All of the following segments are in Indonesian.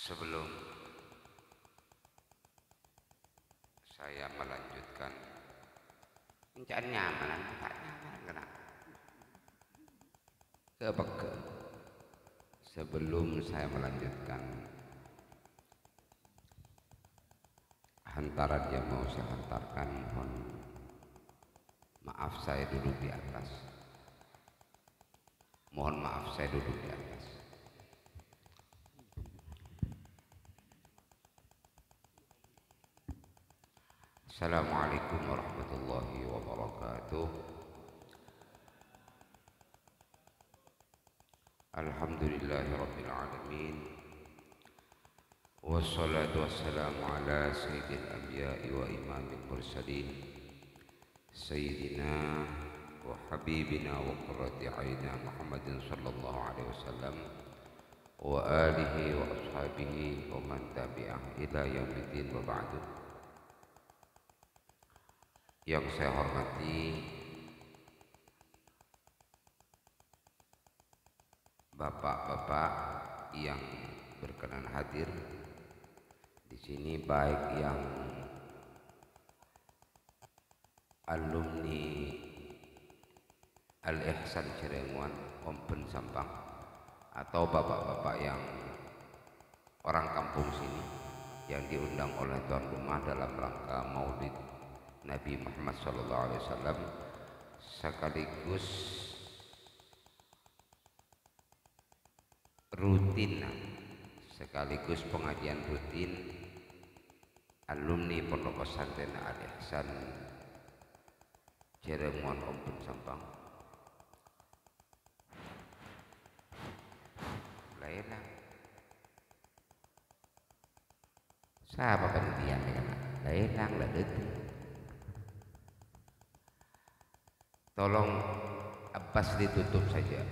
Sebelum saya melanjutkan mencari nyamanan, tak nyamanan kenapa? Kebeke. Sebelum saya melanjutkan hantaran yang mau saya hantarkan, mohon maaf saya duduk di atas. Mohon maaf saya duduk di atas. Assalamualaikum warahmatullahi wabarakatuh. Alhamdulillahi rabbil alamin. Wassalatu wassalamu ala sayyidil anbiya'i wa imamil mursalin sayyidina wa habibina wa qurrati a'yunina Muhammadin sallallahu alaihi wasallam wa alihi wa ashabihi wa man tabi'ah ila yaumiddin wa ba'du. Yang saya hormati bapak-bapak yang berkenan hadir di sini, baik yang alumni Al-Ihsan Cirenguan Open Sampang atau bapak-bapak yang orang kampung sini yang diundang oleh tuan rumah dalam rangka Maulid Nabi Muhammad SAW, sekaligus rutin, sekaligus pengajian rutin alumni Pondok Pesantren Al-Ihsan Cirenguan Ompun Sampang. Lainlah siapa penelitian dengan lainlah ledut. Tolong Abbas ditutup saja,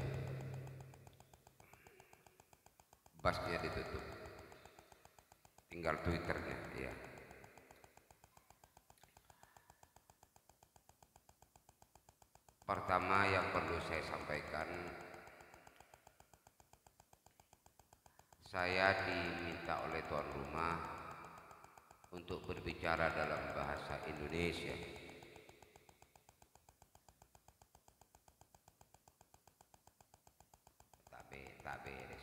Abbasnya ditutup, tinggal Twitternya ya. Pertama yang perlu saya sampaikan, saya diminta oleh tuan rumah untuk berbicara dalam bahasa Indonesia. Tak beres.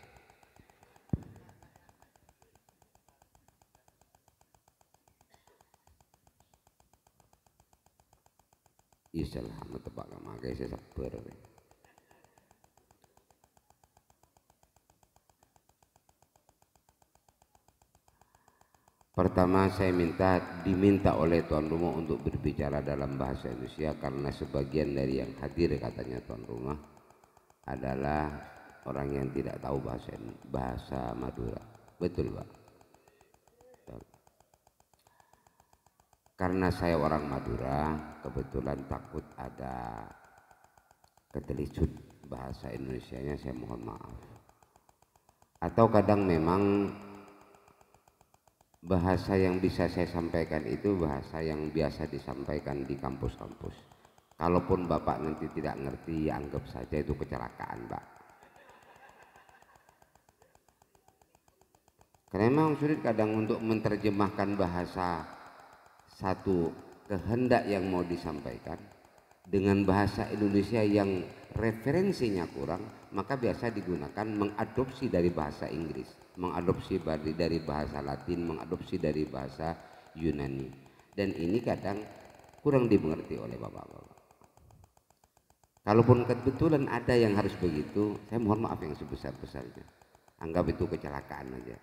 Iyalah tebak nama guys, saya sabar. Pertama saya diminta oleh tuan rumah untuk berbicara dalam bahasa Indonesia karena sebagian dari yang hadir, katanya tuan rumah, adalah orang yang tidak tahu bahasa Madura. Betul Pak? Betul. Karena saya orang Madura, kebetulan takut ada ketelicut bahasa Indonesianya, saya mohon maaf. Atau kadang memang bahasa yang bisa saya sampaikan itu bahasa yang biasa disampaikan di kampus-kampus. Kalaupun Bapak nanti tidak ngerti, ya anggap saja itu kecelakaan Pak. Karena memang sulit kadang untuk menerjemahkan bahasa satu kehendak yang mau disampaikan dengan bahasa Indonesia yang referensinya kurang, maka biasa digunakan mengadopsi dari bahasa Inggris, mengadopsi dari bahasa Latin, mengadopsi dari bahasa Yunani. Dan ini kadang kurang dimengerti oleh bapak-bapak. Kalaupun kebetulan ada yang harus begitu, saya mohon maaf yang sebesar-besarnya. Anggap itu kecelakaan aja.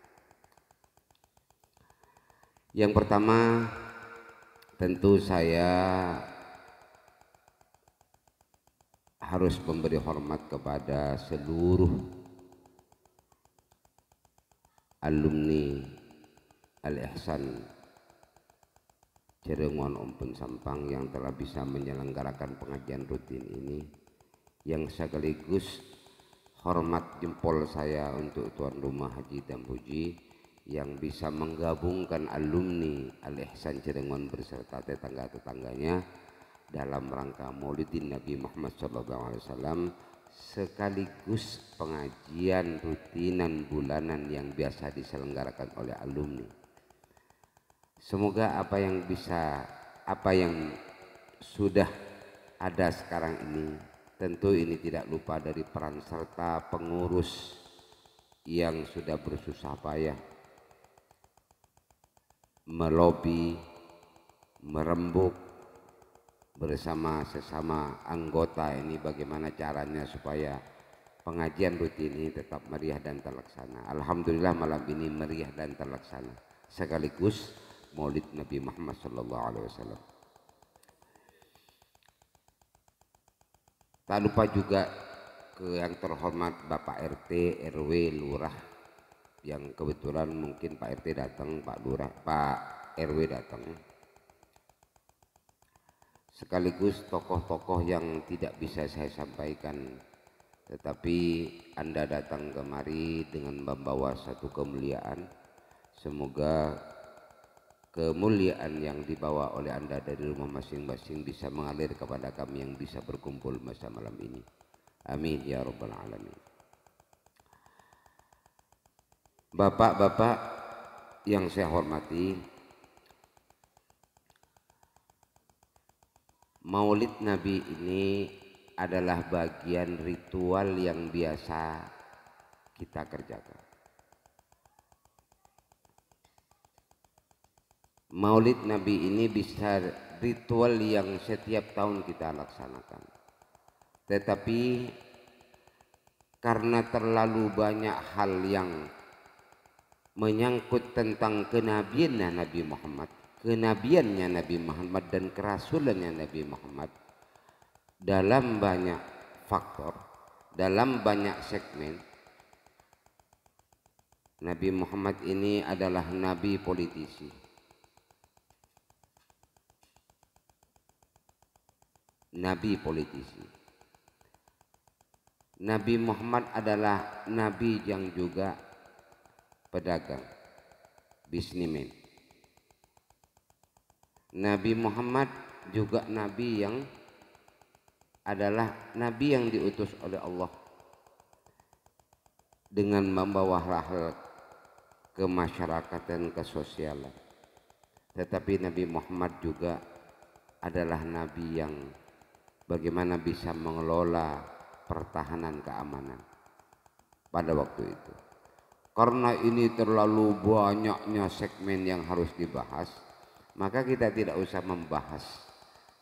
Yang pertama, tentu saya harus memberi hormat kepada seluruh alumni Al-Ihsan Cirenguan Ompun Sampang yang telah bisa menyelenggarakan pengajian rutin ini, yang sekaligus hormat jempol saya untuk tuan rumah Haji Dampuji yang bisa menggabungkan alumni Al-Ihsan Cirenguan beserta tetangga-tetangganya dalam rangka Maulidin Nabi Muhammad SAW, sekaligus pengajian rutinan bulanan yang biasa diselenggarakan oleh alumni. Semoga apa yang sudah ada sekarang ini, tentu ini tidak lupa dari peran serta pengurus yang sudah bersusah payah melobi, merembuk bersama sesama anggota ini bagaimana caranya supaya pengajian rutin ini tetap meriah dan terlaksana. Alhamdulillah malam ini meriah dan terlaksana sekaligus Maulid Nabi Muhammad SAW. Tak lupa juga ke yang terhormat Bapak RT, RW, Lurah yang kebetulan mungkin Pak RT datang, Pak Lurah, Pak RW datang. Sekaligus tokoh-tokoh yang tidak bisa saya sampaikan, tetapi Anda datang kemari dengan membawa satu kemuliaan. Semoga kemuliaan yang dibawa oleh Anda dari rumah masing-masing bisa mengalir kepada kami yang bisa berkumpul masa malam ini. Amin ya rabbal alamin. Bapak-bapak yang saya hormati, Maulid Nabi ini adalah bagian ritual yang biasa kita kerjakan. Maulid Nabi ini bisa ritual yang setiap tahun kita laksanakan. Tetapi karena terlalu banyak hal yang menyangkut tentang kenabiannya Nabi Muhammad, dan kerasulannya Nabi Muhammad, dalam banyak faktor, dalam banyak segmen, Nabi Muhammad ini adalah nabi politisi. Nabi politisi. Nabi Muhammad adalah nabi yang juga pedagang, bisnismen. Nabi Muhammad juga nabi yang adalah nabi yang diutus oleh Allah dengan membawa hal ke masyarakat dan ke sosial. Tetapi Nabi Muhammad juga adalah nabi yang bagaimana bisa mengelola pertahanan keamanan pada waktu itu. Karena ini terlalu banyaknya segmen yang harus dibahas, maka kita tidak usah membahas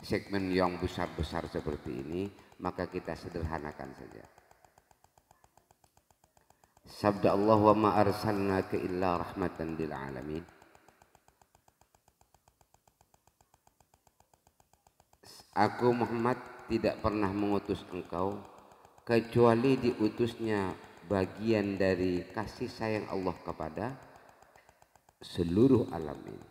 segmen yang besar-besar seperti ini, maka kita sederhanakan saja. Sabda Allah, wa ma arsalnaka illa rahmatan lil alamin. Aku Muhammad tidak pernah mengutus engkau kecuali diutusnya bagian dari kasih sayang Allah kepada seluruh alam ini.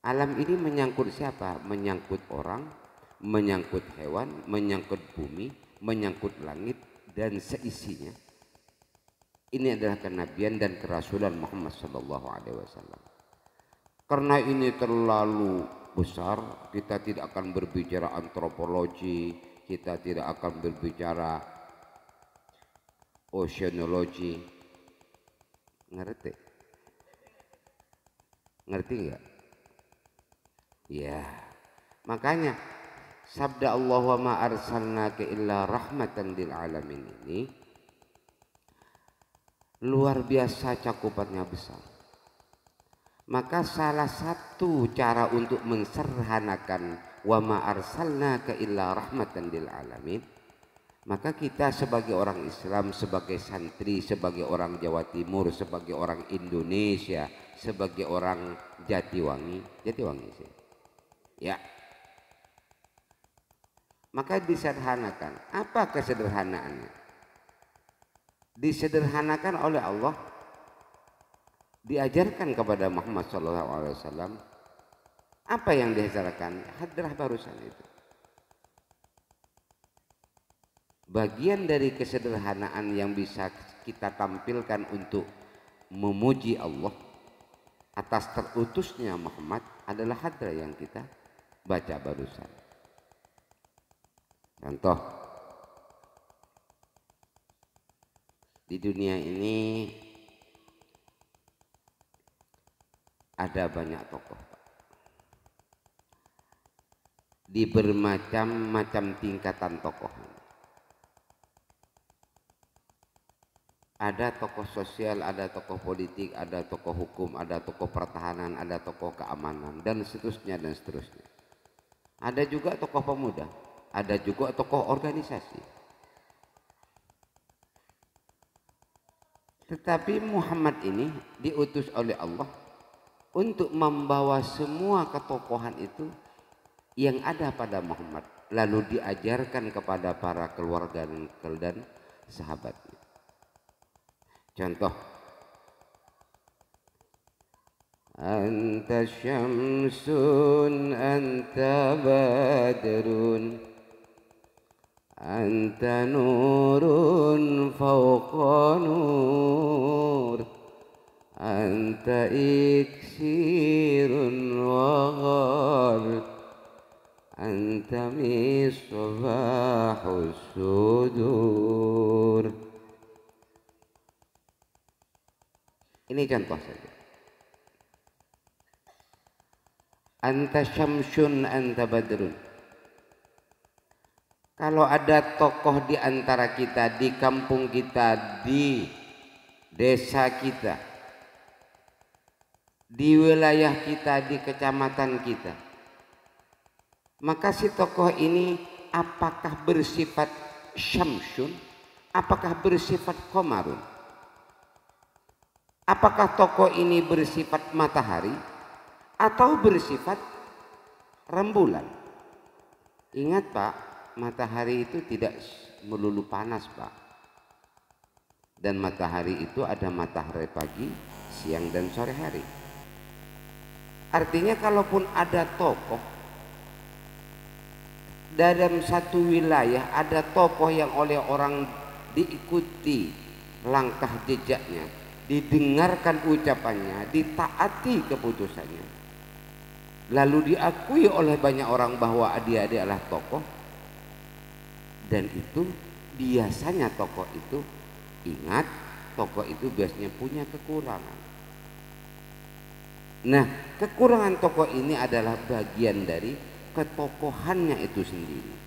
Alam ini menyangkut siapa? Menyangkut orang, menyangkut hewan, menyangkut bumi, menyangkut langit dan seisinya. Ini adalah kenabian dan kerasulan Muhammad SAW. Karena ini terlalu besar, kita tidak akan berbicara antropologi, kita tidak akan berbicara oceanologi. Ngerti? Ngerti enggak? Ya, makanya sabda Allah, wa ma arsalnaka illa rahmatan lil alamin ini luar biasa cakupannya besar. Maka salah satu cara untuk menserhanakan wa ma arsalnaka illa rahmatan lil alamin, maka kita sebagai orang Islam, sebagai santri, sebagai orang Jawa Timur, sebagai orang Indonesia, sebagai orang Jatiwangi sih. Ya, maka disederhanakan. Apa kesederhanaannya? Disederhanakan oleh Allah, diajarkan kepada Muhammad SAW. Apa yang diajarkan? Hadrah barusan itu. Bagian dari kesederhanaan yang bisa kita tampilkan untuk memuji Allah atas terutusnya Muhammad adalah hadrah yang kita baca barusan. Contoh, Di dunia ini ada banyak tokoh, di bermacam-macam tingkatan tokoh. Ada tokoh sosial, ada tokoh politik, ada tokoh hukum, ada tokoh pertahanan, ada tokoh keamanan, dan seterusnya dan seterusnya. Ada juga tokoh pemuda, ada juga tokoh organisasi. Tetapi Muhammad ini diutus oleh Allah untuk membawa semua ketokohan itu yang ada pada Muhammad, lalu diajarkan kepada para keluarga dan sahabatnya. Contoh, anta syamsun anta badrun anta nurun fawqa nur anta iksirun wa ghar anta misbahus sudur. Ini contoh saja. Anta syamsun anta badrun. Kalau ada tokoh di antara kita, di kampung kita, di desa kita, di wilayah kita, di kecamatan kita, maka si tokoh ini apakah bersifat syamsun, apakah bersifat qamarun? Apakah tokoh ini bersifat matahari atau bersifat rembulan? Ingat Pak, matahari itu tidak melulu panas Pak. Dan matahari itu ada matahari pagi, siang dan sore hari. Artinya kalaupun ada tokoh dalam satu wilayah, ada tokoh yang oleh orang diikuti langkah jejaknya, didengarkan ucapannya, ditaati keputusannya, lalu diakui oleh banyak orang bahwa dia adalah tokoh, dan itu biasanya tokoh itu, ingat, tokoh itu biasanya punya kekurangan. Nah, kekurangan tokoh ini adalah bagian dari ketokohannya itu sendiri.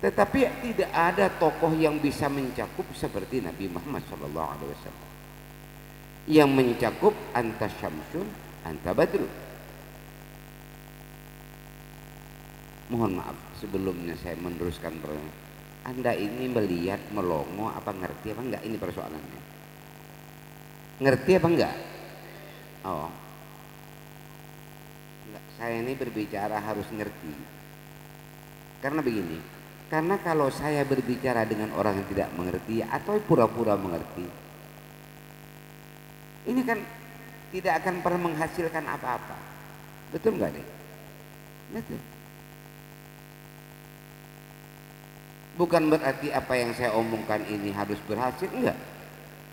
Tetapi tidak ada tokoh yang bisa mencakup seperti Nabi Muhammad SAW, yang mencakup anta syamsun anta badrun. Mohon maaf sebelumnya saya meneruskan pertanyaan. Anda ini melihat melongo apa ngerti apa enggak, ini persoalannya. Ngerti apa enggak? Oh, enggak, saya ini berbicara harus ngerti. Karena begini, karena kalau saya berbicara dengan orang yang tidak mengerti atau pura-pura mengerti, ini kan tidak akan pernah menghasilkan apa-apa. Betul nggak nih? Betul. Bukan berarti apa yang saya omongkan ini harus berhasil, enggak.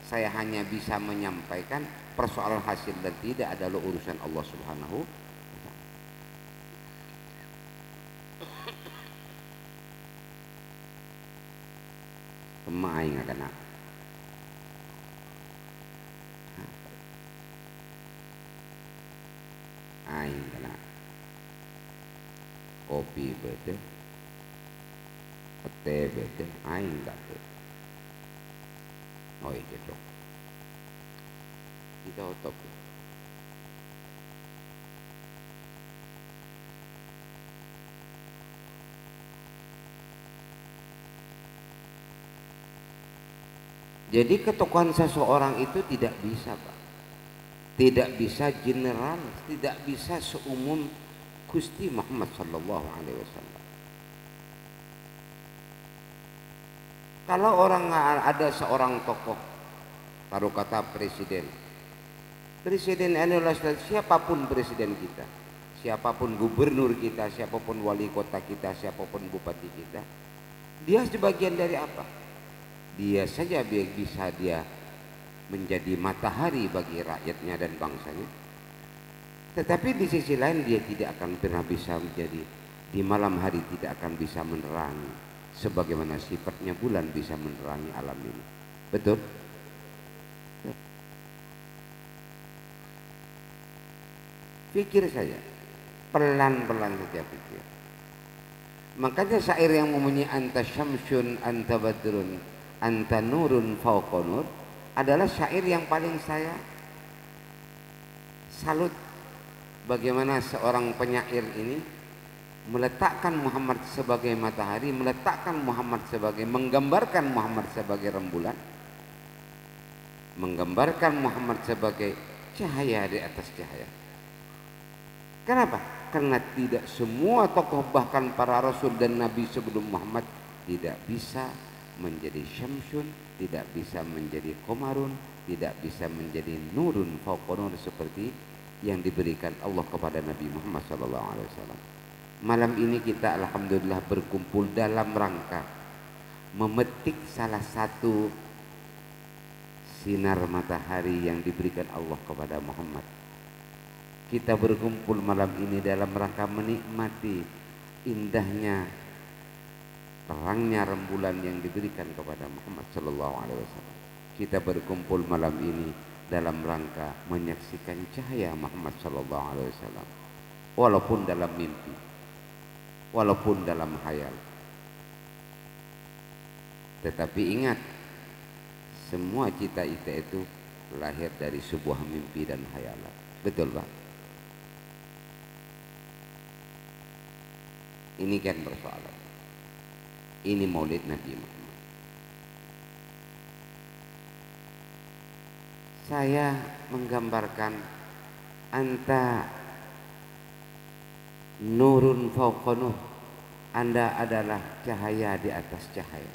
Saya hanya bisa menyampaikan persoalan hasil dan tidak adalah urusan Allah Subhanahu. Kemain nggak kena. Aing kena. Kopi bete, teh bete, aing bete. Oh iya dong. Kita otop. Jadi ketokohan seseorang itu tidak bisa Pak, tidak bisa general, tidak bisa seumum Gusti Muhammad SAW. Kalau orang ada seorang tokoh, taruh kata presiden, presiden adalah siapapun presiden kita, siapapun gubernur kita, siapapun wali kota kita, siapapun bupati kita, dia sebagian dari apa? Dia saja bisa dia menjadi matahari bagi rakyatnya dan bangsanya. Tetapi di sisi lain dia tidak akan pernah bisa menjadi, di malam hari tidak akan bisa menerangi sebagaimana sifatnya bulan bisa menerangi alam ini. Betul? Pikir saja, pelan-pelan saja pikir. Makanya syair yang mempunyai anta syamsun, anta badrun, anta nurun fauqa nur adalah syair yang paling saya salut. Bagaimana seorang penyair ini meletakkan Muhammad sebagai matahari, meletakkan Muhammad sebagai, menggambarkan Muhammad sebagai rembulan, menggambarkan Muhammad sebagai cahaya di atas cahaya. Kenapa? Karena tidak semua tokoh, bahkan para rasul dan nabi sebelum Muhammad, tidak bisa menjadi syamsun, tidak bisa menjadi komarun, tidak bisa menjadi nurun fauqa nur seperti yang diberikan Allah kepada Nabi Muhammad SAW. Malam ini kita alhamdulillah berkumpul dalam rangka memetik salah satu sinar matahari yang diberikan Allah kepada Muhammad. Kita berkumpul malam ini dalam rangka menikmati indahnya terangnya rembulan yang diberikan kepada Muhammad SAW. Kita berkumpul malam ini dalam rangka menyaksikan cahaya Muhammad SAW, walaupun dalam mimpi, walaupun dalam khayal. Tetapi ingat, semua cita-cita itu lahir dari sebuah mimpi dan khayalan. Betul Pak? Ini kan persoalan. Ini maulid Nabi Muhammad. Saya menggambarkan anta nurun fauqa nur, Anda adalah cahaya di atas cahaya.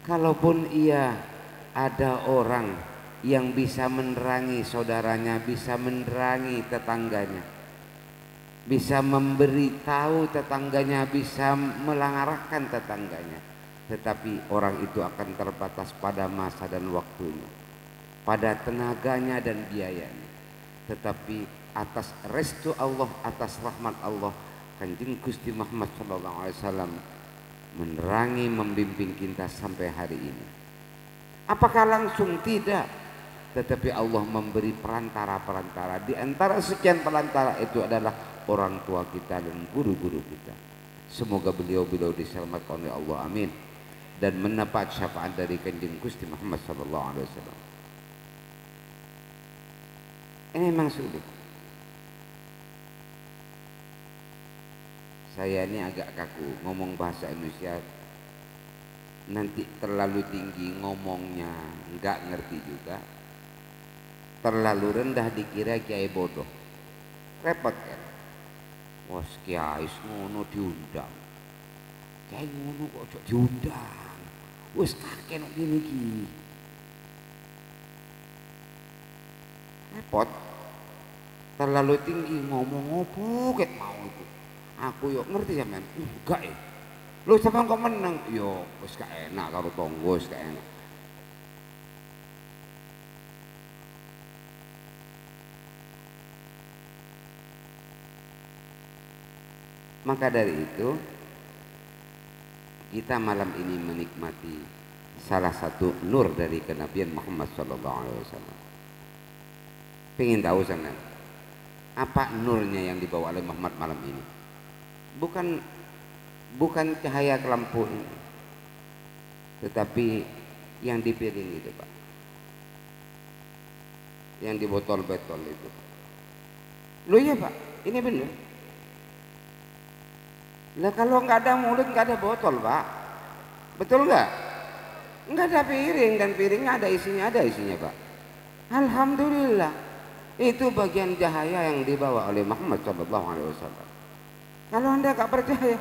Kalaupun ia ada orang yang bisa menerangi saudaranya, bisa menerangi tetangganya, bisa memberitahu tetangganya, bisa melangarkan tetangganya, tetapi orang itu akan terbatas pada masa dan waktunya, pada tenaganya dan biayanya. Tetapi atas restu Allah, atas rahmat Allah, Kanjeng Gusti Muhammad SAW menerangi, membimbing kita sampai hari ini. Apakah langsung? Tidak, tetapi Allah memberi perantara-perantara. Di antara sekian perantara itu adalah orang tua kita dan guru-guru kita. Semoga beliau-beliau diselamatkan oleh Allah, amin, dan mendapat syafaat dari Kanjeng Gusti Muhammad SAW. Ini memang sulit. Saya ini agak kaku ngomong bahasa Indonesia, nanti terlalu tinggi ngomongnya nggak ngerti juga, terlalu rendah dikira kiai bodoh, repot kan. Wah, kiai ngono diundang, kiai ngono kok diundang, wis kakek nok gini iki, repot. Terlalu tinggi ngomong opo ket mau itu. Aku yuk ngerti ya men, enggak ya. Lu sampean kok menang, yo wis gak enak karo tonggo, wis gak enak. Maka dari itu kita malam ini menikmati salah satu nur dari kenabian Muhammad SAW. Pengen tahu sampean apa nurnya yang dibawa oleh Muhammad malam ini? Bukan cahaya lampu ini, tetapi yang di piring itu Pak, yang di botol-botol itu. Loh iya Pak, ini benar. Lah kalau nggak ada mulut nggak ada botol Pak, betul nggak? Nggak ada piring, dan piringnya ada isinya Pak. Alhamdulillah, itu bagian cahaya yang dibawa oleh Muhammad SAW. Kalau Anda nggak percaya,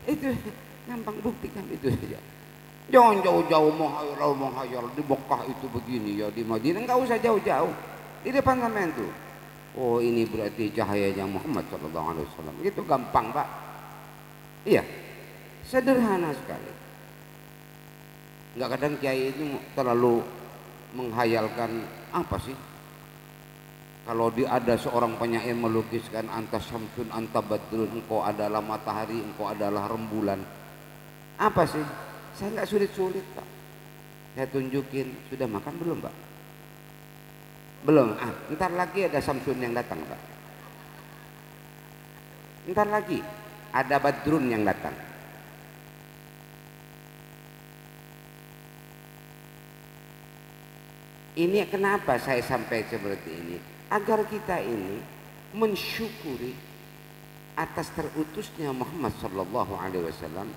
itu gampang buktikan itu saja. Jangan jauh-jauh menghayal di Mekah itu begini ya, di Madinah nggak usah jauh-jauh, di depan sampean tuh. Oh ini berarti cahayanya Muhammad SAW. Itu gampang Pak. Iya, sederhana sekali. Nggak, kadang kiai itu terlalu menghayalkan apa sih? Kalau ada seorang penyair melukiskan anta syamsun, anta badrun, engkau adalah matahari, engkau adalah rembulan. Apa sih? Saya nggak sulit-sulit Pak. Saya tunjukin, sudah makan belum Pak? Belum. Ntar lagi ada Samsun yang datang Pak. Ntar lagi ada Badrun yang datang. Ini kenapa saya sampai seperti ini? Agar kita ini mensyukuri atas terutusnya Muhammad sallallahu alaihi wasallam,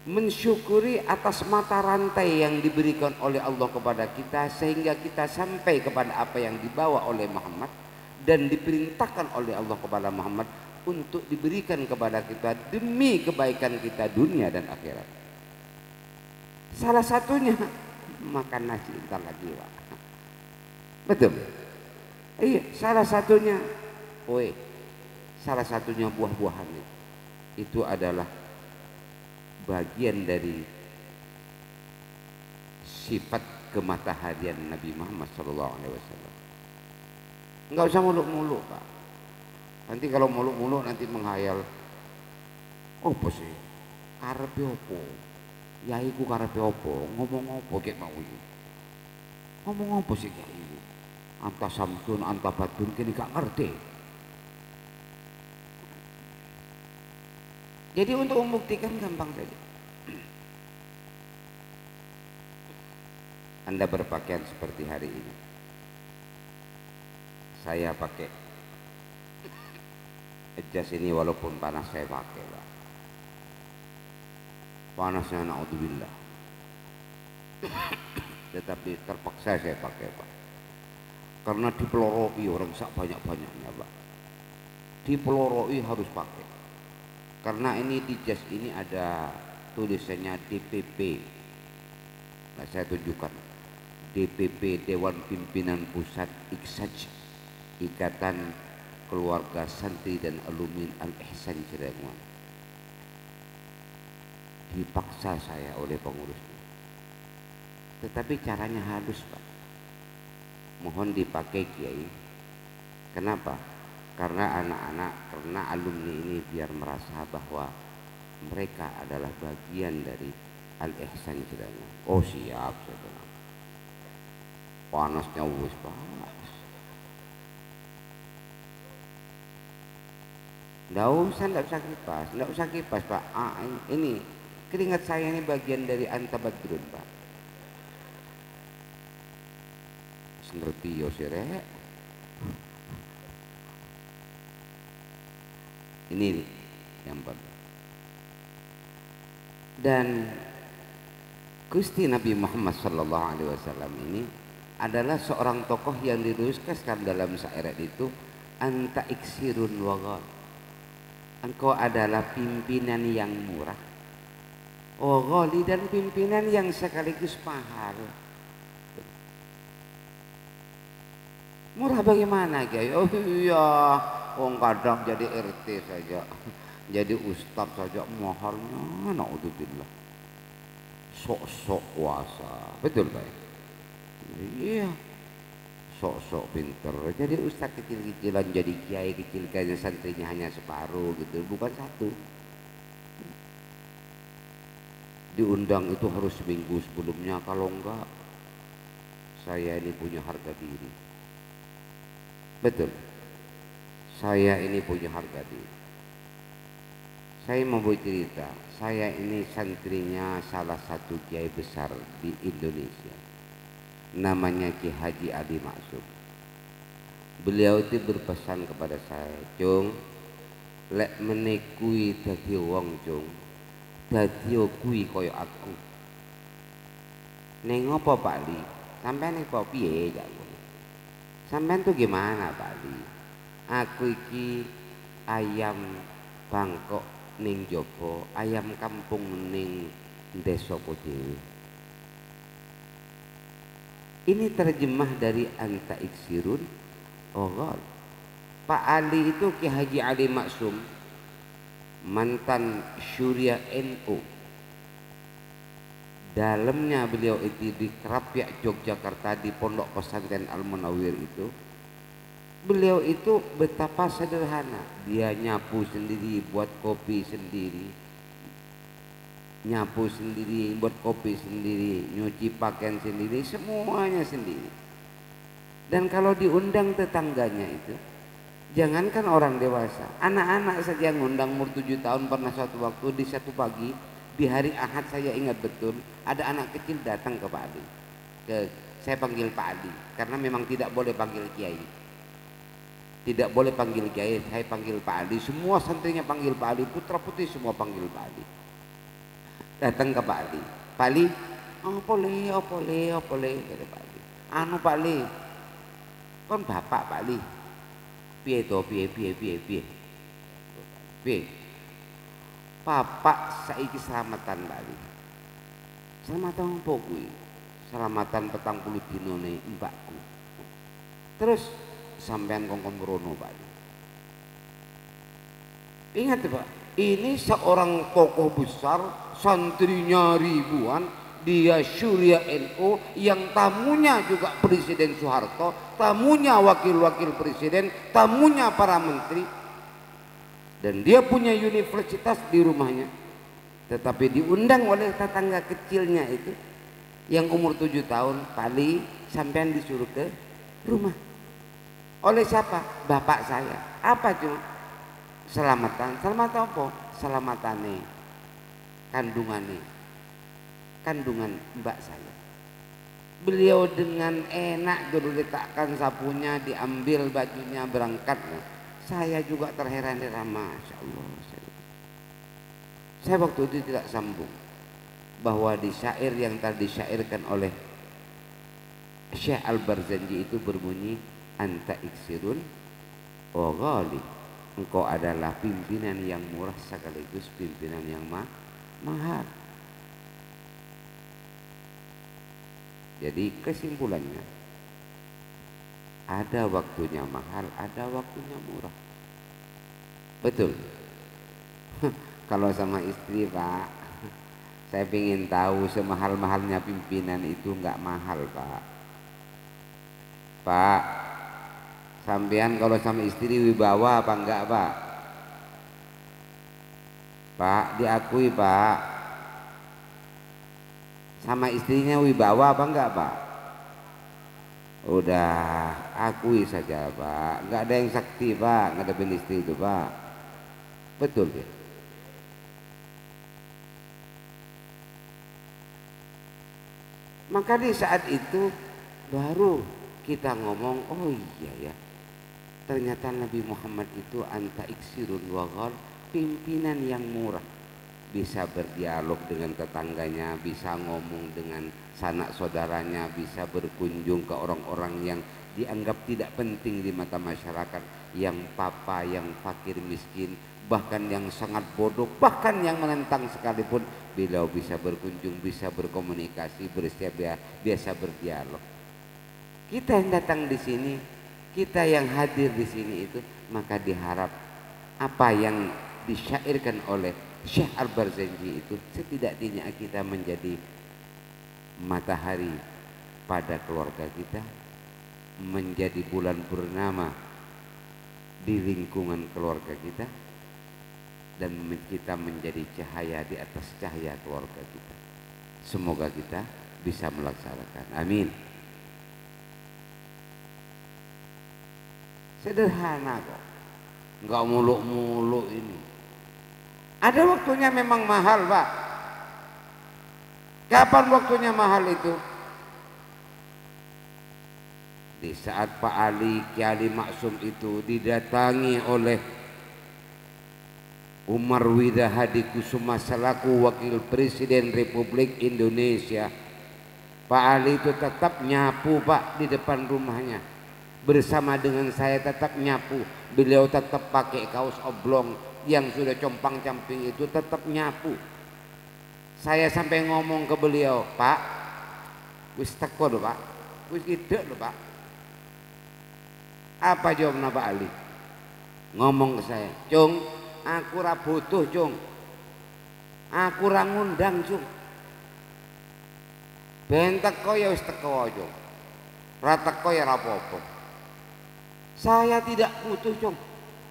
mensyukuri atas mata rantai yang diberikan oleh Allah kepada kita, sehingga kita sampai kepada apa yang dibawa oleh Muhammad dan diperintahkan oleh Allah kepada Muhammad untuk diberikan kepada kita demi kebaikan kita dunia dan akhirat. Salah satunya makan nasi entar lagi Pak. Betul. Iya, salah satunya salah satunya buah-buahan itu adalah bagian dari sifat kemataharian Nabi Muhammad SAW. Enggak usah muluk-muluk Pak. Nanti kalau muluk-muluk nanti menghayal, apa sih karepe opo, yai ku karepe opo, ngomong opo kek mau iki, ngomong opo sih kiai ku, anta Samsun anta Badrun kini gak ngerti. Jadi untuk membuktikan gampang saja. Anda berpakaian seperti hari ini, saya pakai jas ini walaupun panas saya pakai Pak. Panasnya naudzubillah, tetapi terpaksa saya pakai Pak, karena dipeloroi orang sak banyak-banyaknya Pak, dipeloroi harus pakai. Karena ini di jas ini ada tulisannya DPP. Nah, saya tunjukkan DPP, Dewan Pimpinan Pusat IKSAJ, Ikatan Keluarga Santri dan Alumni Al-Ihsan Cirebon. Dipaksa saya oleh pengurusnya, tetapi caranya halus Pak. Mohon dipakai Kiai. Kenapa? Karena anak-anak, karena alumni ini biar merasa bahwa mereka adalah bagian dari Al-Ihsan Cirebon. Oh siap, saya bilang. Panasnya wis panas. Nggak usah kipas Pak. Ini keringat saya ini bagian dari anta Badrun Pak. Ngerti yo sirek. Ini yang penting. Dan Gusti Nabi Muhammad sallallahu alaihi wasallam ini adalah seorang tokoh yang dirumuskan dalam syair itu, anta iksirun waghal. Engkau adalah pimpinan yang murah, waghali, dan pimpinan yang sekaligus mahal. Murah bagaimana Kiai? Oh iya, kadang jadi RT saja, jadi ustaz saja mahalnya naudzubillah. Sok-sok kuasa, betul Pak? Iya, sok-sok pinter. Jadi ustaz kecil-kecilan jadi kiai kecil, kayaknya santrinya hanya separuh gitu, bukan satu. Diundang itu harus seminggu sebelumnya, kalau enggak saya ini punya harga diri. Betul, saya ini punya harga diri. Saya mau cerita, saya ini santrinya salah satu kiai besar di Indonesia, namanya Ki Haji Ali Maksum. Beliau itu berpesan kepada saya, Cung, lek menekui dadi wong Cung, dadi kuwi koyo aku. Neng apa Pak Li? Sampeyan apa piye jago? Sampeyan tuh gimana Pak Li? Aku iki ayam Bangkok ning Joko, ayam kampung ning desaku dhewe. Ini terjemah dari anta iksirun waghal. Pak Ali itu Ki Haji Ali Maksum, mantan Syuriah NU. Dalamnya beliau itu di Krapyak Yogyakarta, di Pondok Pesantren Al-Munawwir itu, beliau itu betapa sederhana. Dia nyapu sendiri, buat kopi sendiri, nyapu sendiri, buat kopi sendiri, nyuci pakaian sendiri, semuanya sendiri. Dan kalau diundang tetangganya itu, jangankan orang dewasa, anak-anak saja ngundang. Umur 7 tahun pernah suatu waktu di satu pagi di hari Ahad, saya ingat betul, ada anak kecil datang ke Pak Adi. Saya panggil Pak Adi karena memang tidak boleh panggil kiai. Tidak boleh panggil kiai, saya panggil Pak Adi. Semua santrinya panggil Pak Adi, putra putri semua panggil Pak Adi. Datang ke Pak Adi. Pak Ali, apa le, kata Pak Adi. Anu Pak Ali, kon bapak Pak Ali. Piye to, piye. Bapak saiki selamatan Pak Ali. Selamatan apa kuwi? Selamatan 40 dinone mbakku. Terus sampean kongkon merono Pak Ali. Ingat Pak, ini seorang tokoh besar, santrinya ribuan, dia Syuria NU, yang tamunya juga Presiden Soeharto, tamunya wakil-wakil presiden, tamunya para menteri, dan dia punya universitas di rumahnya, tetapi diundang oleh tetangga kecilnya itu yang umur 7 tahun. Kali sampean disuruh ke rumah oleh siapa? Bapak saya. Apa cuma selamatan apa? Selamatane kandungan mbak saya. Beliau dengan enak dulu letakkan sapunya, diambil bajunya, berangkat. Saya juga terheran-heran, Masya Allah. Saya waktu itu tidak sambung bahwa di syair yang tadi disyairkan oleh Syekh Al-Barzanji itu berbunyi, anta iksirun wa ghali, engkau adalah pimpinan yang murah sekaligus pimpinan yang mahal. Jadi kesimpulannya, ada waktunya mahal, ada waktunya murah. Betul. Kalau sama istri Pak, saya ingin tahu semahal-mahalnya pimpinan itu enggak mahal Pak. Pak, sampean kalau sama istri wibawa apa enggak Pak? Pak, diakui Pak. Sama istrinya wibawa apa enggak Pak? Udah akui saja Pak, enggak ada yang sakti Pak ngadepin istri itu Pak. Betul ya? Maka di saat itu baru kita ngomong, oh iya ya, ternyata Nabi Muhammad itu anta iksirun wa ghal, pimpinan yang murah. Bisa berdialog dengan tetangganya, bisa ngomong dengan sanak saudaranya, bisa berkunjung ke orang-orang yang dianggap tidak penting di mata masyarakat, yang papa, yang fakir miskin, bahkan yang sangat bodoh, bahkan yang menentang sekalipun, beliau bisa berkunjung, bisa berkomunikasi, biasa berdialog. Kita yang datang di sini, kita yang hadir di sini itu, maka diharap apa yang disyairkan oleh Syekh Al-Barzanji itu setidaknya kita menjadi matahari pada keluarga kita, menjadi bulan purnama di lingkungan keluarga kita, dan kita menjadi cahaya di atas cahaya keluarga kita. Semoga kita bisa melaksanakan. Amin. Sederhana kok, nggak muluk-muluk ini. Ada waktunya memang mahal Pak. Kapan waktunya mahal itu? Di saat Pak Ali, Kiai Ali Maksum itu didatangi oleh Umar Wida Hadi Kusuma selaku Wakil Presiden Republik Indonesia. Pak Ali itu tetap nyapu Pak di depan rumahnya. Bersama dengan saya tetap nyapu. Beliau tetap pakai kaos oblong yang sudah compang camping itu, tetap nyapu. Saya sampai ngomong ke beliau, Pak, wis teko lho Pak, wis idek lho Pak. Apa jawabnya Pak Ali? Ngomong ke saya, Cung, aku ra butuh Cung, aku ra ngundang Cung. Ben teko ya wis teko Cung, ra teko ya ra apa-apa. Saya tidak butuh Cung,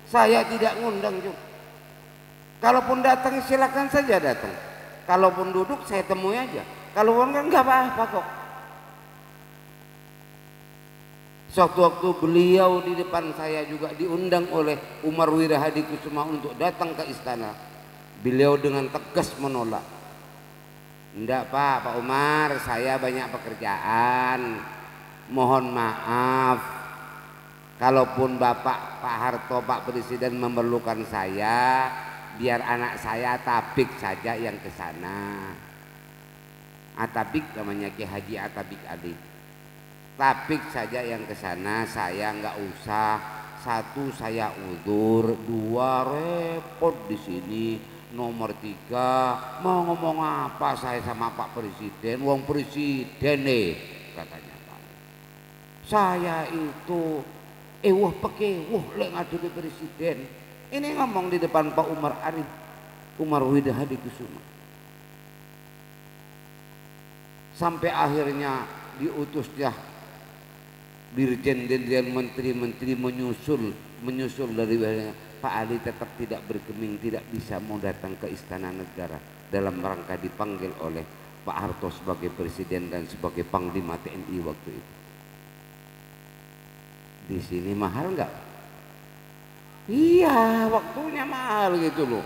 saya tidak ngundang Cung. Kalaupun datang silakan saja datang. Kalaupun duduk saya temui aja. Kalaupun kan nggak apa-apa kok. Sewaktu-waktu beliau di depan saya juga diundang oleh Umar Wirahadikusuma untuk datang ke istana. Beliau dengan tegas menolak. Enggak Pak Umar, saya banyak pekerjaan. Mohon maaf. Kalaupun Bapak Pak Harto, Pak Presiden memerlukan saya, biar anak saya Atabik saja yang ke sana. Atabik namanya Ki Haji Atabik Ali. Tabik saja yang ke sana, saya nggak usah. Satu saya udur, dua repot di sini. Nomor tiga mau ngomong apa saya sama Pak Presiden, wong presiden nih katanya Pak. Saya itu lek ngadepi presiden. Ini ngomong di depan Pak Umar Arif, Umar Wirahadikusuma. Sampai akhirnya diutusnya dirjen-dirjen menteri-menteri menyusul dari Pak Ali tetap tidak bergeming, tidak bisa mau datang ke istana negara dalam rangka dipanggil oleh Pak Harto sebagai presiden dan sebagai panglima TNI waktu itu. Di sini mahal nggak? Iya, waktunya mahal gitu loh.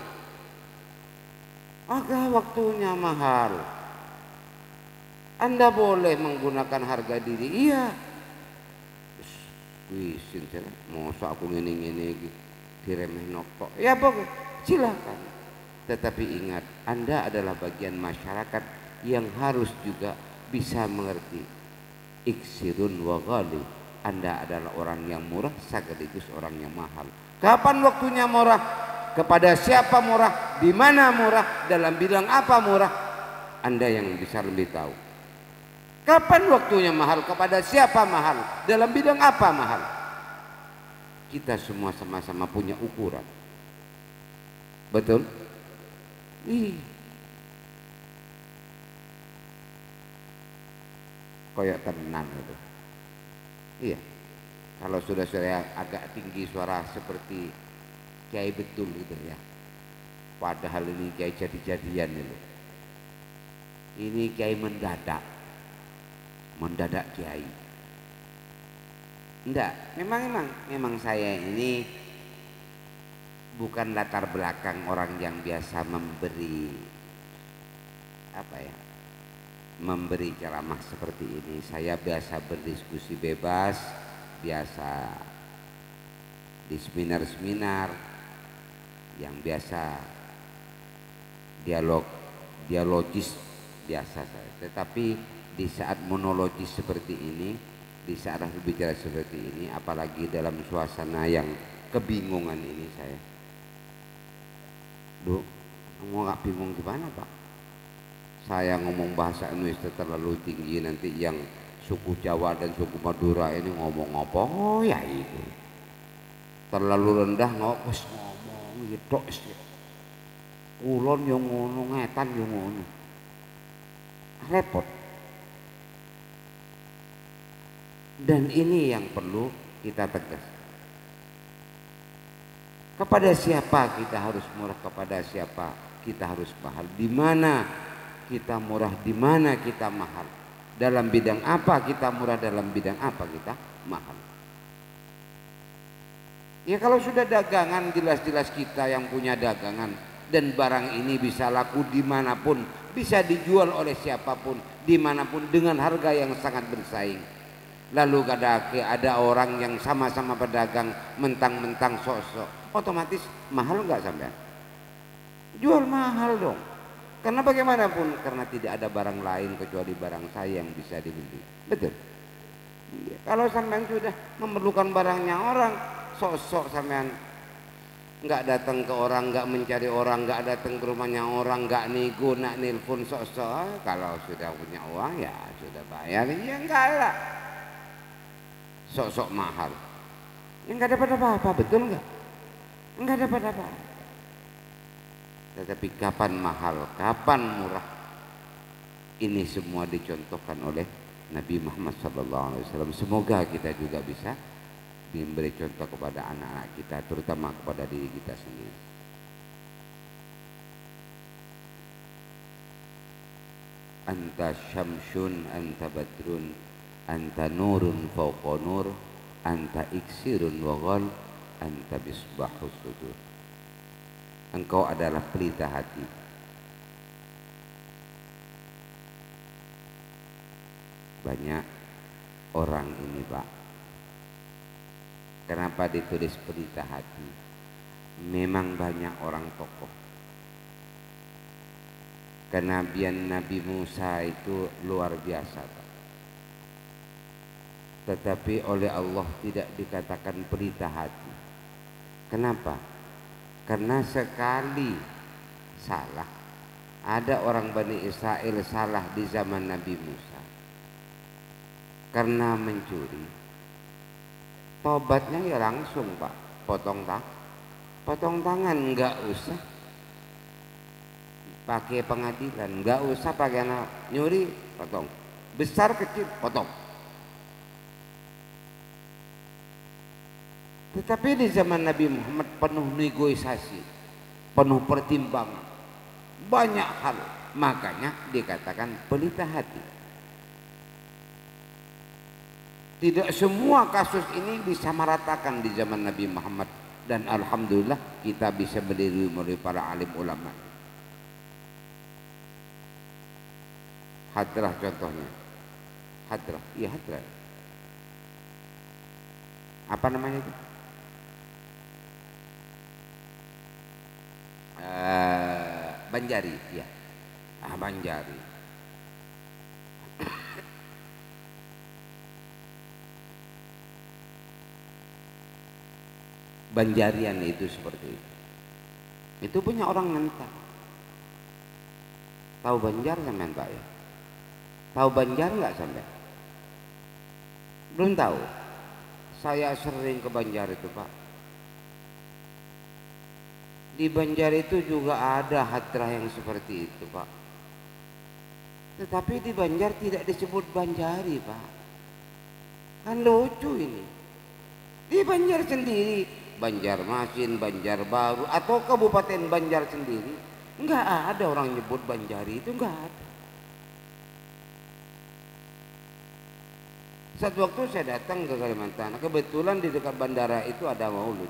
Agak waktunya mahal. Anda boleh menggunakan harga diri, iya. Wisin saya masa aku ngene-ngene diremeh nokok. Ya pokok silakan. Tetapi ingat, Anda adalah bagian masyarakat yang harus juga bisa mengerti. Iksirun wa ghali. Anda adalah orang yang murah sekaligus orang yang mahal. Kapan waktunya murah? Kepada siapa murah? Di mana murah? Dalam bidang apa murah? Anda yang bisa lebih tahu. Kapan waktunya mahal? Kepada siapa mahal? Dalam bidang apa mahal? Kita semua sama-sama punya ukuran. Betul? Koyok tenang itu. Iya. Kalau sudah saya agak tinggi suara seperti Kiai betul gitu ya. Padahal ini Kiai jadi-jadian itu. Ini Kiai mendadak Kiai. Enggak, memang saya ini bukan latar belakang orang yang biasa memberi ceramah seperti ini. Saya biasa berdiskusi bebas, biasa di seminar-seminar yang biasa dialogis biasa saya. Tetapi di saat monologis seperti ini, di saat berbicara seperti ini, apalagi dalam suasana yang kebingungan ini, saya mau nggak bingung gimana Pak? Saya ngomong bahasa Indonesia terlalu tinggi, nanti yang suku Jawa dan suku Madura ini ngomong apa? Oh ya itu terlalu rendah ngomong itu kulon yang ngono, ngetan yang ngono, repot. Dan ini yang perlu kita tegas. Kepada siapa kita harus murah, kepada siapa kita harus mahal. Di mana kita murah, di mana kita mahal. Dalam bidang apa kita murah, dalam bidang apa kita mahal. Ya kalau sudah dagangan, jelas-jelas kita yang punya dagangan. Dan barang ini bisa laku dimanapun, bisa dijual oleh siapapun, dimanapun dengan harga yang sangat bersaing. Lalu ada orang yang sama-sama pedagang mentang-mentang sosok, otomatis mahal nggak sampean? Jual mahal dong. Karena bagaimanapun, karena tidak ada barang lain kecuali barang saya yang bisa dibeli. Betul. Ya, kalau sampean sudah memerlukan barangnya orang, sosok sampean nggak datang ke orang, nggak mencari orang, nggak datang ke rumahnya orang, nggak nego, nggak nelpon sosok. Kalau sudah punya uang ya sudah bayar, ya enggak lah. Sok-sok mahal, ya nggak dapat apa-apa, betul nggak? Nggak dapat apa-apa. Tetapi kapan mahal, kapan murah, ini semua dicontohkan oleh Nabi Muhammad SAW. Semoga kita juga bisa memberi contoh kepada anak-anak kita, terutama kepada diri kita sendiri. anta syamsun, anta badrun, anta nurun fauqa nur, anta iksirun wa ghal, anta misbahus sudur. Engkau adalah pelita hati. Banyak orang ini, Pak. Kenapa ditulis pelita hati? Memang banyak orang tokoh. Kenabian Nabi Musa itu luar biasa, Pak. Tetapi oleh Allah tidak dikatakan pelita hati. Kenapa? Karena sekali salah, ada orang Bani Israel salah di zaman Nabi Musa karena mencuri, tobatnya ya langsung, Pak, potong tangan, nggak usah pakai pengadilan, nggak usah pakai anak nyuri, potong, besar kecil potong. Tetapi di zaman Nabi Muhammad penuh negosiasi, penuh pertimbangan, banyak hal, makanya dikatakan pelita hati. Tidak semua kasus ini disamaratakan di zaman Nabi Muhammad, dan alhamdulillah kita bisa berdiri oleh para alim ulama. Hadrah contohnya, hadrah, iya hadrah. Apa namanya itu? Banjari, ya. Banjari. Banjarian itu seperti itu. Itu punya orang Ngentang. Tahu Banjar sampean, Pak, ya? Tahu Banjar nggak sampean? Belum tahu. Saya sering ke Banjar itu, Pak. Di Banjar itu juga ada hadrah yang seperti itu, Pak. Tetapi di Banjar tidak disebut Banjari, Pak. Kan lucu ini. Di Banjar sendiri, Banjarmasin, Banjarbaru, atau Kabupaten Banjar sendiri, nggak ada orang nyebut Banjari, itu nggak ada. Satu waktu saya datang ke Kalimantan, kebetulan di dekat bandara itu ada maulud,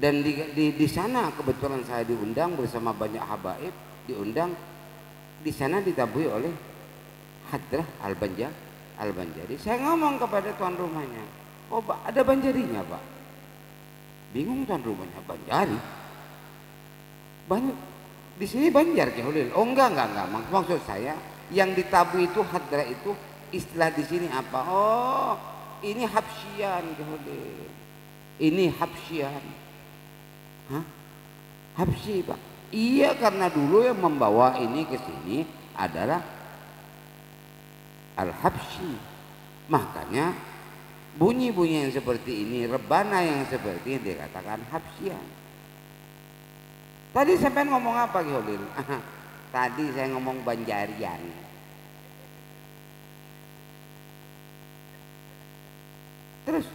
dan di sana kebetulan saya diundang bersama banyak habaib, diundang di sana ditabui oleh hadrah Al-Banjari. Saya ngomong kepada tuan rumahnya, oh Pak, ada Banjarinya, Pak. Bingung tuan rumahnya, Banjari? Di sini Banjar, Kehulil. Oh enggak. Maksud saya yang ditabui itu hadrah itu istilah di sini apa? Oh, ini Habsyian, Kehulil. Ini Habsyian. Hah? Habsyi, Pak? Iya, karena dulu yang membawa ini ke sini adalah Al-Habsyi. Makanya bunyi-bunyi yang seperti ini, rebana yang seperti ini dikatakan Habsyian. Tadi sampai ngomong apa, Kehulil? Tadi saya ngomong Banjarian. Terus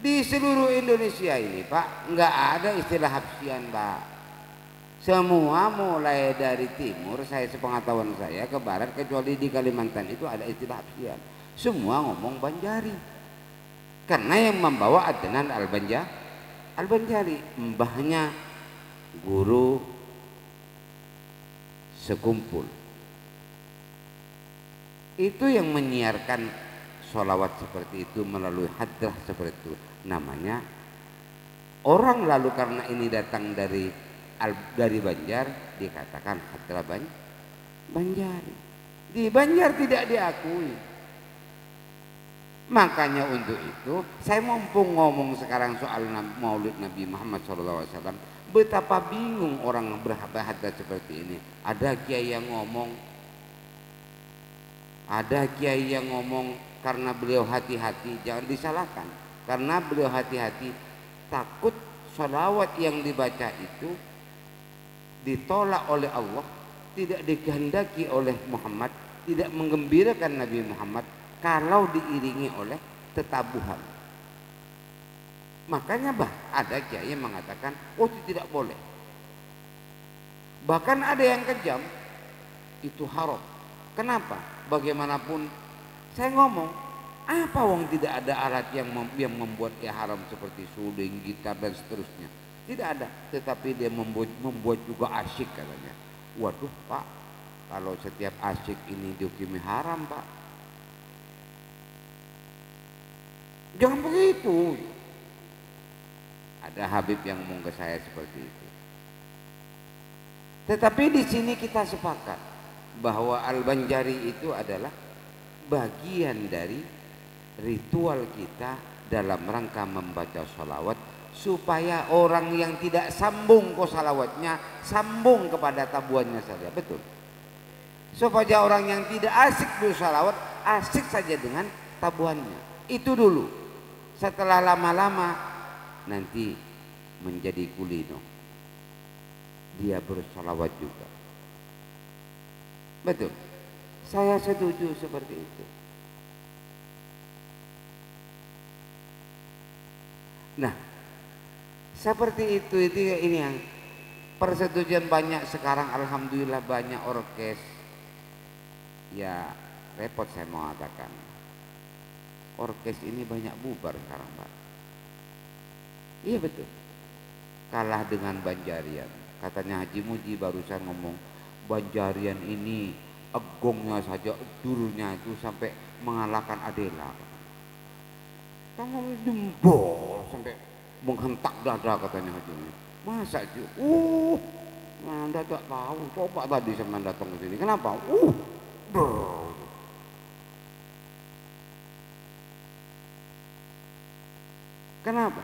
di seluruh Indonesia ini, Pak, nggak ada istilah Habsyian, Pak. Semua mulai dari timur, saya sepengetahuan saya, ke barat, kecuali di Kalimantan itu ada istilah Habsyian. Semua ngomong Banjari. Karena yang membawa Adnan Al-Banjari, mbahnya guru sekumpul. Itu yang menyiarkan sholawat seperti itu melalui hadrah seperti itu. Namanya orang lalu karena ini datang dari Banjar dikatakan hadrah Banjari. Di Banjar tidak diakui. Makanya untuk itu saya mumpung ngomong sekarang soal Maulid Nabi Muhammad SAW, betapa bingung orang berhadat seperti ini. Ada kiai yang ngomong karena beliau hati-hati, jangan disalahkan. Karena beliau hati-hati, takut sholawat yang dibaca itu ditolak oleh Allah, tidak dikehendaki oleh Muhammad, tidak menggembirakan Nabi Muhammad kalau diiringi oleh tetabuhan. Makanya ada kiai yang mengatakan, oh itu tidak boleh. Bahkan ada yang kejam, itu haram. Kenapa? Bagaimanapun saya ngomong, apa wong tidak ada alat yang membuat ia haram seperti suling, gitar dan seterusnya. Tidak ada, tetapi dia membuat juga asyik katanya. Waduh Pak, kalau setiap asyik ini dihukumi haram Pak. Jangan begitu. Ada Habib yang ngomong ke saya seperti itu. Tetapi di sini kita sepakat bahwa Al-Banjari itu adalah bagian dari ritual kita dalam rangka membaca sholawat, supaya orang yang tidak sambung ke sholawatnya sambung kepada tabuannya saja. Betul. Supaya orang yang tidak asik bersolawat asik saja dengan tabuannya. Itu dulu. Setelah lama-lama nanti menjadi kulino, dia bersolawat juga. Betul. Saya setuju seperti itu. Nah, seperti itu ini yang persetujuan banyak sekarang. Alhamdulillah banyak orkes. Ya repot saya mau katakan, orkes ini banyak bubar sekarang Pak. Iya betul. Kalah dengan Banjarian. Katanya Haji Muji barusan ngomong, Banjarian ini egongnya saja, durnya itu sampai mengalahkan Adela. Kamu jempol sampai menghentak dada katanya Haji Muji. Masa itu? Anda tak tahu. Coba tadi saya datang ke sini. Kenapa? Kenapa?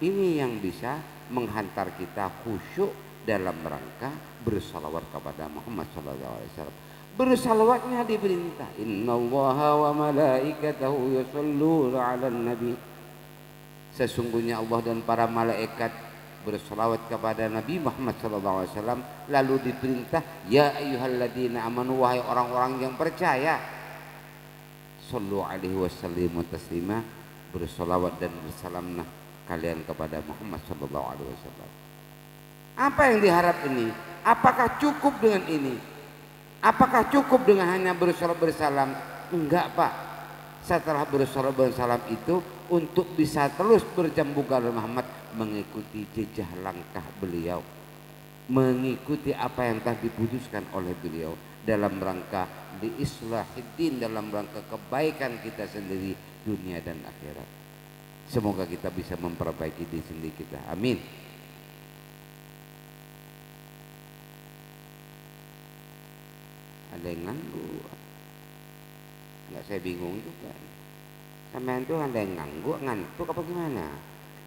Ini yang bisa menghantar kita khusyuk dalam rangka bersalawat kepada Muhammad SAW. Bersalawatnya diperintah. Innallaha wa malaikatahu yusholluna 'alan nabi. Sesungguhnya Allah dan para malaikat bersalawat kepada Nabi Muhammad SAW. Lalu diperintah, ya ayyuhalladzina amanu, wahai orang-orang yang percaya, sallu alaihi wasallimu taslima, bersalawat dan bersalamlah kalian kepada Muhammad SAW. Apa yang diharap ini? Apakah cukup dengan ini? Apakah cukup dengan hanya bersalawat bersalam? Enggak Pak. Setelah bersalawat bersalam itu, untuk bisa terus berjambung kepada Muhammad, mengikuti jejak langkah beliau, mengikuti apa yang telah diputuskan oleh beliau dalam rangka diislahiddin, dalam rangka kebaikan kita sendiri dunia dan akhirat. Semoga kita bisa memperbaiki diri sendiri kita. Amin. Ada yang nganggu? Enggak, saya bingung juga. Sampai itu ada yang ngantuk apa gimana?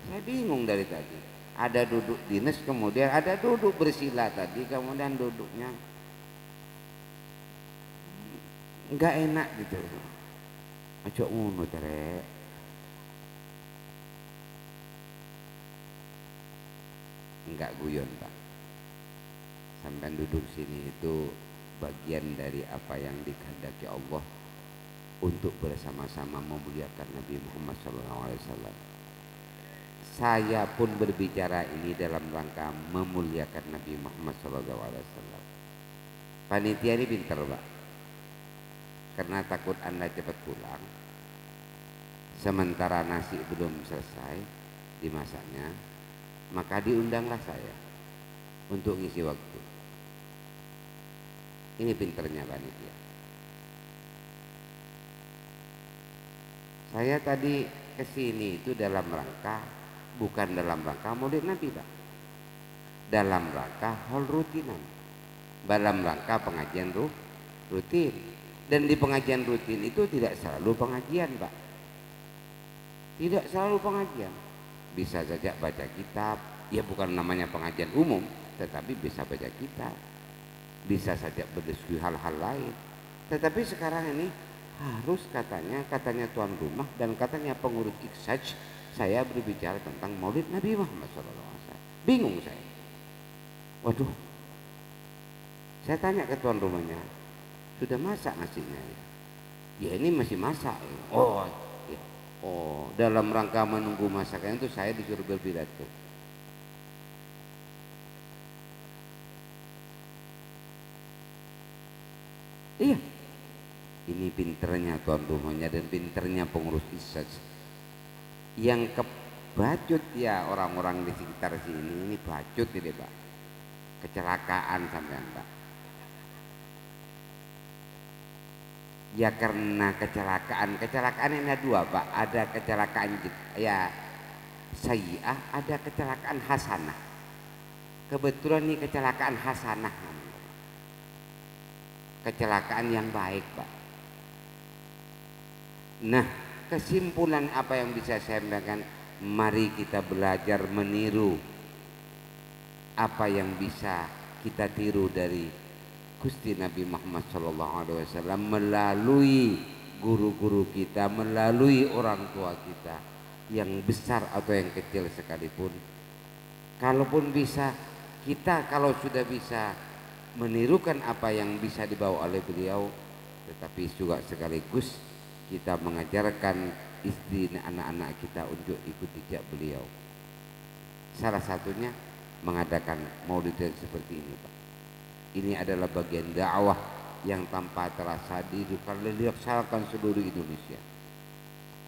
Saya bingung dari tadi. Ada duduk dinas, kemudian ada duduk bersila tadi, kemudian duduknya enggak enak gitu. Aja ngono terek. Enggak guyon Pak. Sampai duduk sini itu bagian dari apa yang dikehendaki Allah untuk bersama-sama memuliakan Nabi Muhammad SAW. Saya pun berbicara ini dalam rangka memuliakan Nabi Muhammad SAW. Panitia ini pintar Pak, karena takut Anda cepat pulang, sementara nasi belum selesai dimasaknya, maka diundanglah saya untuk ngisi waktu. Ini pinternya panitia. Saya tadi kesini itu dalam rangka, bukan dalam rangka maulid Nabi Pak, dalam rangka hal rutinan, dalam rangka pengajian rutin. Dan di pengajian rutin itu tidak selalu pengajian Pak, tidak selalu pengajian. Bisa saja baca kitab, ya bukan namanya pengajian umum, tetapi bisa baca kitab, bisa saja berdiskusi hal-hal lain. Tetapi sekarang ini harus katanya tuan rumah dan katanya pengurus Iksaj, saya berbicara tentang maulid Nabi Muhammad SAW. Bingung saya. Waduh, saya tanya ke tuan rumahnya, sudah masak nasinya ya? Ya ini masih masak ya. Oh, dalam rangka menunggu masakan itu saya disuruh berpidato. Iya, ini pinternya tuan rumahnya dan pinternya pengurus ISAS. Yang kebacut ya orang-orang di sekitar sini, ini bacut ini Pak. Kecelakaan sampean Pak. Ya karena kecelakaan ini ada dua Pak. Ada kecelakaan ya sayyi'ah, ada kecelakaan hasanah. Kebetulan ini kecelakaan hasanah, kecelakaan yang baik Pak. Nah, kesimpulan apa yang bisa saya sampaikan, mari kita belajar meniru apa yang bisa kita tiru dari Gusti Nabi Muhammad SAW melalui guru-guru kita, melalui orang tua kita yang besar atau yang kecil sekalipun. Kalaupun bisa, kita kalau sudah bisa menirukan apa yang bisa dibawa oleh beliau, tetapi juga sekaligus kita mengajarkan istri dan anak-anak kita untuk ikut jejak beliau. Salah satunya mengadakan maulid seperti ini Pak. Ini adalah bagian dakwah yang tanpa terasa dilaksanakan seluruh Indonesia.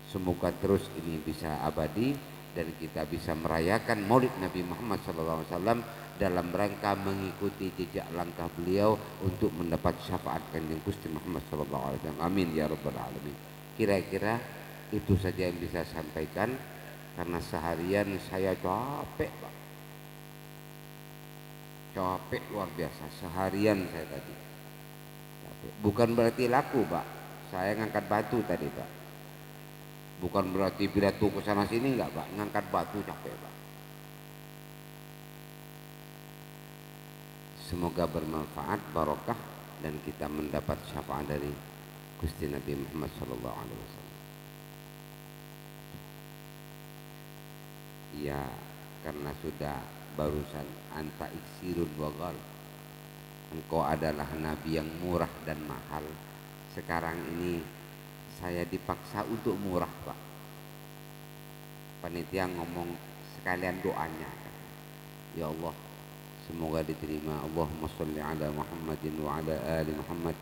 Semoga terus ini bisa abadi dan kita bisa merayakan maulid Nabi Muhammad SAW dalam rangka mengikuti jejak langkah beliau untuk mendapat syafaat kanjeng Gusti Muhammad SAW. Amin ya rabbal alamin. Kira-kira itu saja yang bisa saya sampaikan karena seharian saya capek Pak. Capek luar biasa seharian saya tadi. Capek. Bukan berarti laku Pak. Saya ngangkat batu tadi Pak. Bukan berarti pidato ke sana sini enggak Pak. Ngangkat batu capek Pak. Semoga bermanfaat, barokah dan kita mendapat syafaat dari Gusti Nabi Muhammad SAW. Ya, karena sudah barusan anta iksirun wagal, engkau adalah nabi yang murah dan mahal. Sekarang ini saya dipaksa untuk murah Pak. Panitia ngomong sekalian doanya, ya Allah semoga diterima. Allahumma sholli ala Muhammadin wa ala ali Muhammad.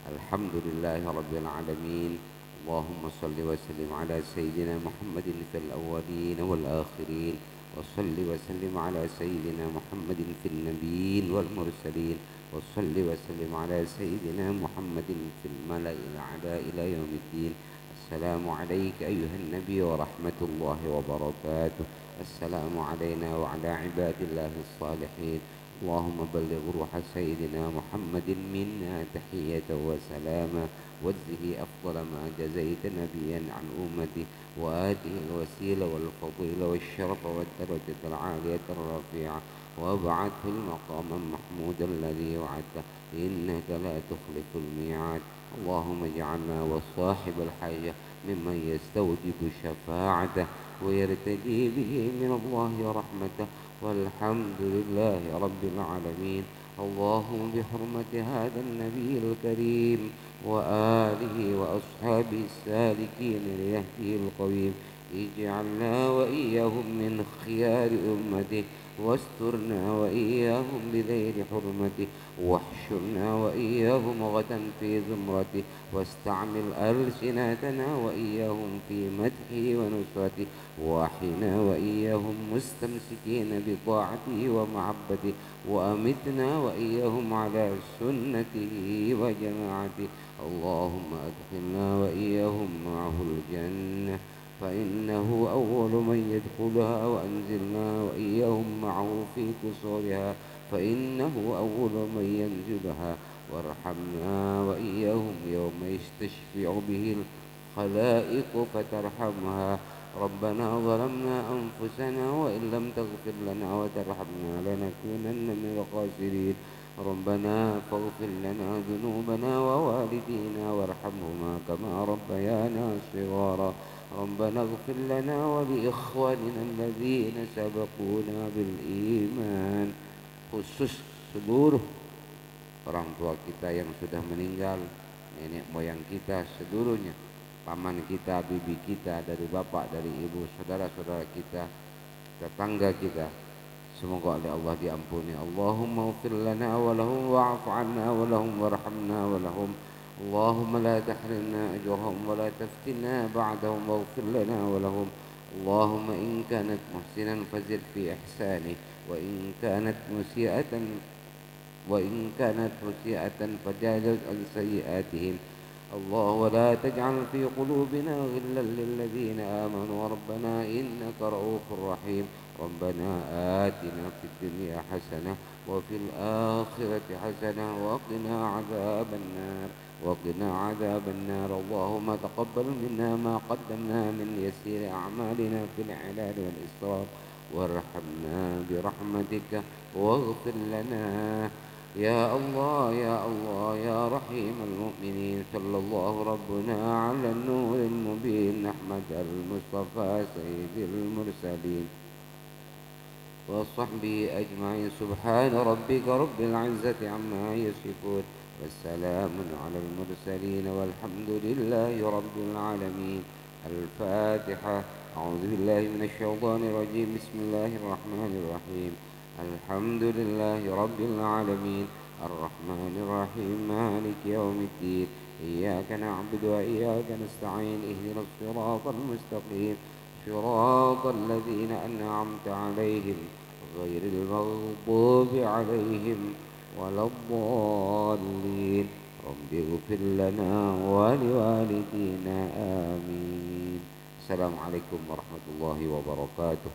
Alhamdulillahi rabbil alamin. Allahumma salli wa sallim ala sayyidina Muhammadin fil awwalin wal akhirin wa salli wa sallim ala sayyidina Muhammadin fil nabiyyin wal mursalin wa salli wa sallim ala sayyidina Muhammadin fil mala'il a'la ila yaumiddin. Assalamu alayka ayyuhan nabiy wa rahmatullahi wa barakatuh. Assalamu alayna wa ala ibadillahi salihin. اللهم بلغ روح سيدنا محمد منا تحية وسلاما وجزه أفضل ما جزيت نبيا عن أمته وآته الوسيلة والفضيلة والشرف والدرجة العالية الرفيعة وابعثه المقام المحمود الذي وعدته إنك لا تخلف الميعاد. اللهم اجعلنا وصاحب الحاجة ممن يستوجب شفاعته ويرتدي به من الله رحمته والحمد لله رب العالمين. اللهم بحرمة هذا النبي الكريم وآله وأصحابه السالكين لنهجه القويم اجعلنا وإياهم من خيار أمته واسترنا وإياهم بذيل حرمته واحشرنا وإياهم غدا في زمرته واستعمل ألسنتنا وإياهم في مدحه ونصرته واحنا وإياهم مستمسكين بطاعته ومحبته وأمتنا وإياهم على سنته وجماعته. اللهم أدخلنا وإياهم معه الجنة فإنه أول من يدخلها وأنزلنا وإياهم معه في قصورها فإنه أول من ينزلها وارحمنا وإياهم يوم يستشفع به الخلائق فترحمها. ربنا ظلمنا أنفسنا وإن لم تغفر لنا وترحمنا لنكونن من الخاسرين. ربنا فاغفر لنا ذنوبنا ووالدينا وارحمهما كما ربيانا صغارا. ربنا اغفر لنا ولإخواننا الذين سبقونا بالإيمان. Khusus seluruh orang tua kita yang sudah meninggal, nenek moyang kita seluruhnya, paman kita, bibi kita, dari bapak, dari ibu, saudara-saudara kita, tetangga kita, Semoga oleh Allah diampuni. Allahumma ighfir lana wa lahum wa'fu 'anna wa lahum warhamna wa lahum. Allahumma la tahrimna ajrahum wa la taftinna ba'dahum waghfir lana wa lahum. Allahumma in kanat muhsinan fazid fi ihsanih wa in kanat musi'atan فجازت عن سيئاتهم. الله ولا تجعل في قلوبنا غلا للذين آمنوا ربنا إنك رؤوف رحيم. ربنا آتنا في الدنيا حسنة وفي الآخرة حسنة وقنا عذاب النار. اللهم تقبل منا ما قدمنا من يسير أعمالنا في الإعلان والإسراف وارحمنا برحمتك واغفر لنا يا الله يا الله يا رحيم المؤمنين. صلى الله ربنا على النور المبين أحمد المصطفى سيد المرسلين وصحبه أجمعين. سبحان ربك رب العزة عما يصفون والسلام على المرسلين والحمد لله رب العالمين. الفاتحة. أعوذ بالله من الشيطان الرجيم. بسم الله الرحمن الرحيم. الحمد لله رب العالمين الرحمن الرحيم مالك يوم الدين. إياك نعبد وإياك نستعين. اهدنا الصراط المستقيم صراط الذين أنعمت عليهم غير المغضوب عليهم ولا الضالين. رب اغفر لنا ولوالدينا آمين. السلام عليكم ورحمة الله وبركاته.